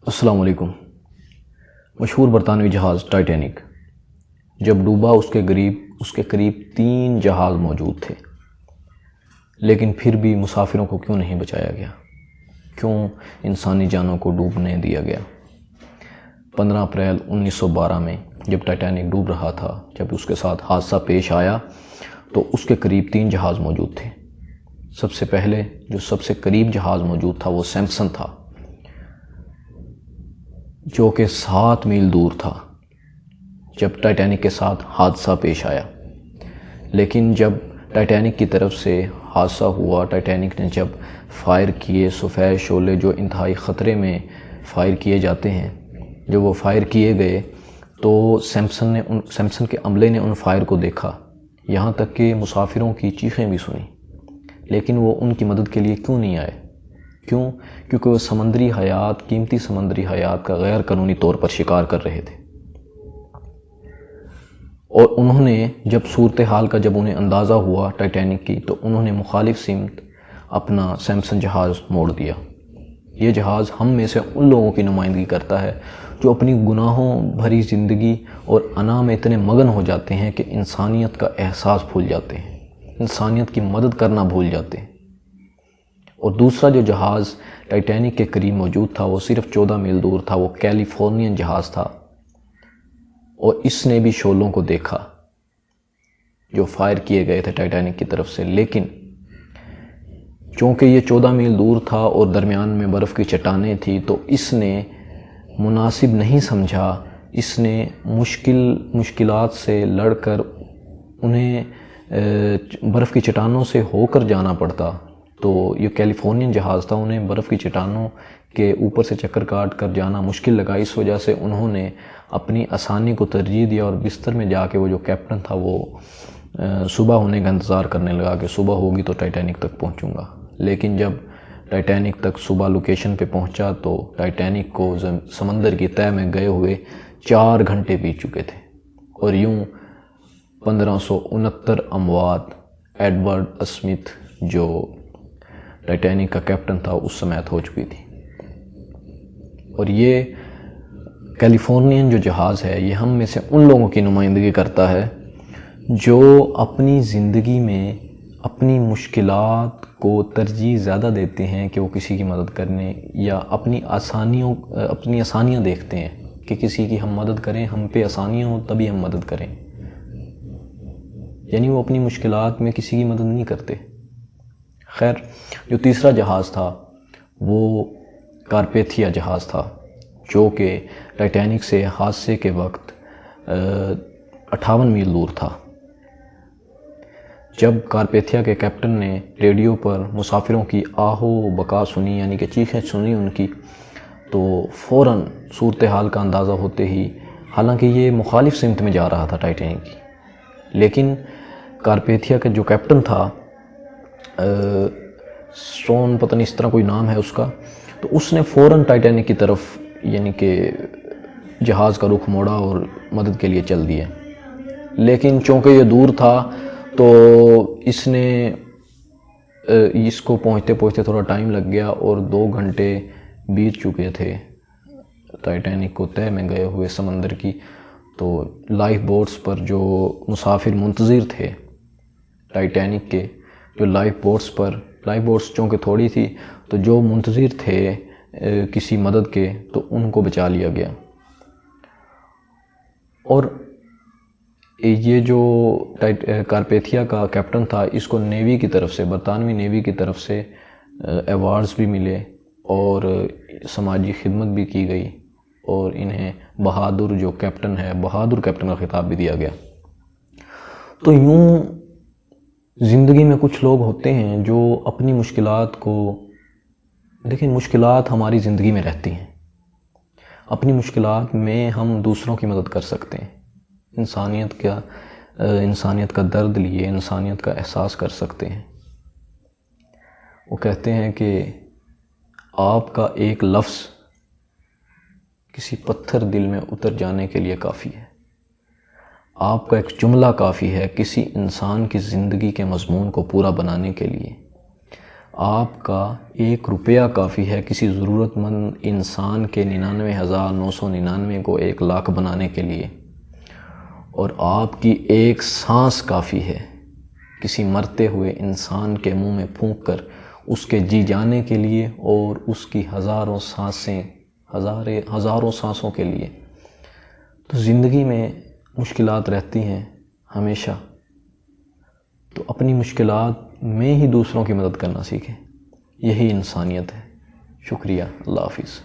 السلام علیکم۔ مشہور برطانوی جہاز ٹائٹینک جب ڈوبا اس کے قریب 3 جہاز موجود تھے، لیکن پھر بھی مسافروں کو کیوں نہیں بچایا گیا؟ کیوں انسانی جانوں کو ڈوبنے دیا گیا؟ 15 اپریل 1912 میں جب ٹائٹینک ڈوب رہا تھا، جب اس کے ساتھ حادثہ پیش آیا تو اس کے قریب 3 جہاز موجود تھے۔ سب سے پہلے جو سب سے قریب جہاز موجود تھا وہ سیمپسن تھا، جو کہ 7 میل دور تھا جب ٹائٹینک کے ساتھ حادثہ پیش آیا۔ لیکن جب ٹائٹینک کی طرف سے حادثہ ہوا، ٹائٹینک نے جب فائر کیے، سفید شعلے جو انتہائی خطرے میں فائر کیے جاتے ہیں، جب وہ فائر کیے گئے تو سیمپسن کے عملے نے ان فائر کو دیکھا، یہاں تک کہ مسافروں کی چیخیں بھی سنی، لیکن وہ ان کی مدد کے لیے کیوں نہیں آئے؟ کیوں؟ کیونکہ وہ سمندری حیات، قیمتی سمندری حیات کا غیر قانونی طور پر شکار کر رہے تھے۔ اور انہوں نے جب صورتحال کا جب انہیں اندازہ ہوا ٹائٹینک کی، تو انہوں نے مخالف سمت اپنا سیمپسن جہاز موڑ دیا۔ یہ جہاز ہم میں سے ان لوگوں کی نمائندگی کرتا ہے جو اپنی گناہوں بھری زندگی اور انا میں اتنے مگن ہو جاتے ہیں کہ انسانیت کا احساس بھول جاتے ہیں، انسانیت کی مدد کرنا بھول جاتے ہیں۔ اور دوسرا جو جہاز ٹائٹینک کے قریب موجود تھا وہ صرف 14 میل دور تھا، وہ کیلیفورنین جہاز تھا، اور اس نے بھی شعلوں کو دیکھا جو فائر کیے گئے تھے ٹائٹینک کی طرف سے، لیکن چونکہ یہ 14 میل دور تھا اور درمیان میں برف کی چٹانیں تھی، تو اس نے مناسب نہیں سمجھا، اس نے مشکلات سے لڑ کر انہیں برف کی چٹانوں سے ہو کر جانا پڑتا، تو یہ کیلیفورنین جہاز تھا، انہیں برف کی چٹانوں کے اوپر سے چکر کاٹ کر جانا مشکل لگا۔ اس وجہ سے انہوں نے اپنی آسانی کو ترجیح دیا اور بستر میں جا کے وہ جو کیپٹن تھا وہ صبح ہونے کا انتظار کرنے لگا کہ صبح ہوگی تو ٹائٹینک تک پہنچوں گا۔ لیکن جب ٹائٹینک تک صبح لوکیشن پہ پہنچا تو ٹائٹینک کو سمندر کی تہہ میں گئے ہوئے 4 گھنٹے بیت چکے تھے، اور یوں 1569 اموات ایڈورڈ اسمتھ جو ٹائٹینک کا کیپٹن تھا اس سمیت ہو چکی تھی۔ اور یہ کیلیفورنین جو جہاز ہے یہ ہم میں سے ان لوگوں کی نمائندگی کرتا ہے جو اپنی زندگی میں اپنی مشکلات کو ترجیح زیادہ دیتے ہیں کہ وہ کسی کی مدد کرنے، یا اپنی آسانیاں دیکھتے ہیں کہ کسی کی ہم مدد کریں، ہم پہ آسانیاں ہوں تبھی ہم مدد کریں، یعنی وہ اپنی مشکلات میں کسی کی مدد نہیں کرتے۔ خیر، جو تیسرا جہاز تھا وہ کارپیتھیا جہاز تھا، جو کہ ٹائٹینک سے حادثے کے وقت 58 میل دور تھا۔ جب کارپیتھیا کے کیپٹن نے ریڈیو پر مسافروں کی آہو بکا سنی، یعنی کہ چیخیں سنی ان کی، تو فوراً صورتحال کا اندازہ ہوتے ہی، حالانکہ یہ مخالف سمت میں جا رہا تھا ٹائٹینک کی، لیکن کارپیتھیا کا جو کیپٹن تھا سٹون، پتہ نہیں اس طرح کوئی نام ہے اس کا، تو اس نے فوراً ٹائٹینک کی طرف یعنی کہ جہاز کا رخ موڑا اور مدد کے لیے چل دیا۔ لیکن چونکہ یہ دور تھا تو اس کو پہنچتے پہنچتے تھوڑا ٹائم لگ گیا، اور 2 گھنٹے بیت چکے تھے ٹائٹینک کو تہہ میں گئے ہوئے سمندر کی۔ تو لائف بوٹس پر جو مسافر منتظر تھے ٹائٹینک کے، جو لائف بوٹس چونکہ تھوڑی تھی، تو جو منتظر تھے کسی مدد کے تو ان کو بچا لیا گیا۔ اور یہ جو کارپیتھیا کا کیپٹن تھا، اس کو نیوی کی طرف سے، برطانوی نیوی کی طرف سے ایوارڈز بھی ملے اور سماجی خدمت بھی کی گئی، اور انہیں بہادر جو کیپٹن ہے، بہادر کیپٹن کا خطاب بھی دیا گیا۔ تو یوں زندگی میں کچھ لوگ ہوتے ہیں جو اپنی مشکلات کو، لیکن مشکلات ہماری زندگی میں رہتی ہیں، اپنی مشکلات میں ہم دوسروں کی مدد کر سکتے ہیں، انسانیت کا درد لیے انسانیت کا احساس کر سکتے ہیں۔ وہ کہتے ہیں کہ آپ کا ایک لفظ کسی پتھر دل میں اتر جانے کے لیے کافی ہے، آپ کا ایک جملہ کافی ہے کسی انسان کی زندگی کے مضمون کو پورا بنانے کے لیے۔ آپ کا 1 روپیہ کافی ہے کسی ضرورت مند انسان کے 99,999 کو 1 لاکھ بنانے کے لیے، اور آپ کی 1 سانس کافی ہے کسی مرتے ہوئے انسان کے منہ میں پھونک کر اس کے جی جانے کے لیے اور اس کی ہزاروں سانسوں کے لیے۔ تو زندگی میں مشکلات رہتی ہیں ہمیشہ، تو اپنی مشکلات میں ہی دوسروں کی مدد کرنا سیکھیں، یہی انسانیت ہے۔ شکریہ، اللہ حافظ۔